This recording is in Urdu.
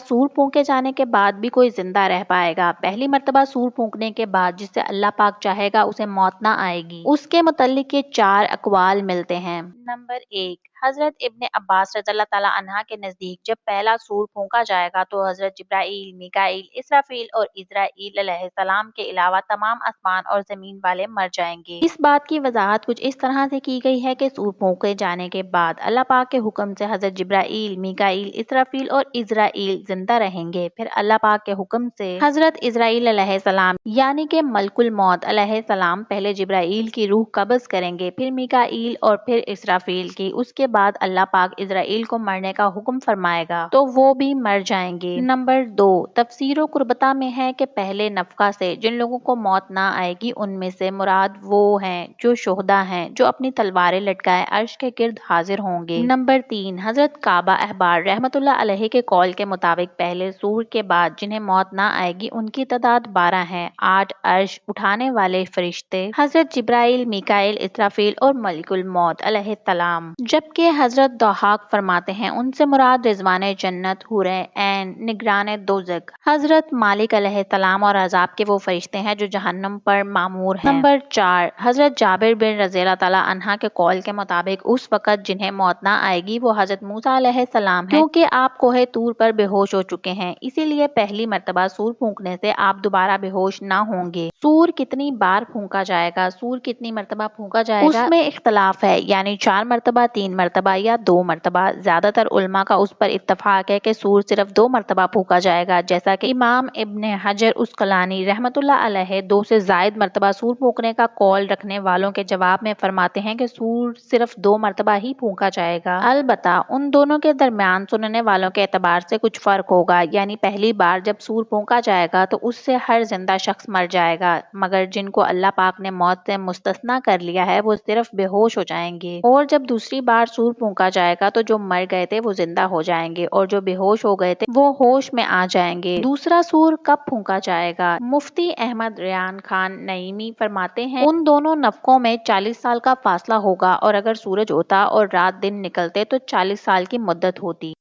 سور پھونکے جانے کے بعد بھی کوئی زندہ رہ پائے گا؟ پہلی مرتبہ سور پھونکنے کے بعد جس سے اللہ پاک چاہے گا اسے موت نہ آئے گی۔ اس کے متعلق یہ 4 اقوال ملتے ہیں۔ نمبر 1، حضرت ابن عباس رضی اللہ تعالیٰ عنہ کے نزدیک جب پہلا سور پھونکا جائے گا تو حضرت جبرائیل، میکائیل، اسرافیل اور اسرائیل علیہ السلام کے علاوہ تمام آسمان اور زمین والے مر جائیں گے۔ اس بات کی وضاحت کچھ اس طرح سے کی گئی ہے کہ سور پھونکے جانے کے بعد اللہ پاک کے حکم سے حضرت جبرائیل، میکائیل، اسرافیل اور اسرائیل زندہ رہیں گے، پھر اللہ پاک کے حکم سے حضرت اسرائیل علیہ السلام یعنی کہ ملک الموت علیہ السلام پہلے جبرائیل کی روح قبض کریں گے، پھر میکائیل اور پھر اسرافیل کی۔ اس کے بعد اللہ پاک اسرائیل کو مرنے کا حکم فرمائے گا تو وہ بھی مر جائیں گے۔ نمبر 2، تفسیر و قربتہ میں ہے کہ پہلے نفخہ سے جن لوگوں کو موت نہ آئے گی ان میں سے مراد وہ ہیں جو شہداء ہیں جو اپنی تلواریں لٹکائے عرش کے گرد حاضر ہوں گے۔ نمبر 3، حضرت کعبہ احبار رحمۃ اللہ علیہ کے قول کے مطابق پہلے سور کے بعد جنہیں موت نہ آئے گی ان کی تعداد 12 ہے۔ 8 عرش اٹھانے والے فرشتے حضرت جبرائیل، میکائیل، اسرافیل اور ملک الموت علیہ السلام، جبکہ حضرت ضحاک فرماتے ہیں ان سے مراد رضوان جنت، حور عین، نگران دوزخ، حضرت مالک علیہ السلام اور عذاب کے وہ فرشتے ہیں جو جہنم پر مامور ہیں۔ نمبر 4، حضرت جابر بن رضی اللہ تعالیٰ عنہ کے قول کے مطابق اس وقت جنہیں موت نہ آئے گی وہ حضرت موسیٰ علیہ السلام ہیں، کیونکہ آپ کوہ طور پر بے ہوش ہو چکے ہیں، اسی لیے پہلی مرتبہ سور پھونکنے سے آپ دوبارہ بے ہوش نہ ہوں گے۔ سور کتنی بار پھونکا جائے گا، سور کتنی مرتبہ پھونکا جائے گا، اس میں اختلاف ہے، یعنی 4 مرتبہ، 3 مرتبہ یا 2 مرتبہ۔ زیادہ تر علماء کا اس پر اتفاق ہے کہ سور صرف 2 مرتبہ پھونکا جائے گا، جیسا کہ امام ابن حجر عسقلانی رحمۃ اللہ علیہ 2 سے زائد مرتبہ سور پھونکنے کا قول رکھنے والوں کے جواب میں فرماتے ہیں کہ سور صرف 2 مرتبہ ہی پھونکا جائے گا۔ البتہ ان دونوں کے درمیان سننے والوں کے اعتبار سے کچھ فرق ہوگا، یعنی پہلی بار جب سور پھونکا جائے گا تو اس سے ہر زندہ شخص مر جائے گا، مگر جن کو اللہ پاک نے موت سے مستثنیٰ کر لیا ہے وہ صرف بے ہوش ہو جائیں گے، اور جب دوسری بار سور پھونکا جائے گا تو جو مر گئے تھے وہ زندہ ہو جائیں گے اور جو بے ہوش ہو گئے تھے وہ ہوش میں آ جائیں گے۔ دوسرا سور کب پھونکا جائے گا؟ مفتی احمد ریان خان نعیمی فرماتے ہیں ان دونوں نفخوں میں 40 سال کا فاصلہ ہوگا، اور اگر سورج ہوتا اور رات دن نکلتے تو 40 سال کی مدت ہوتی۔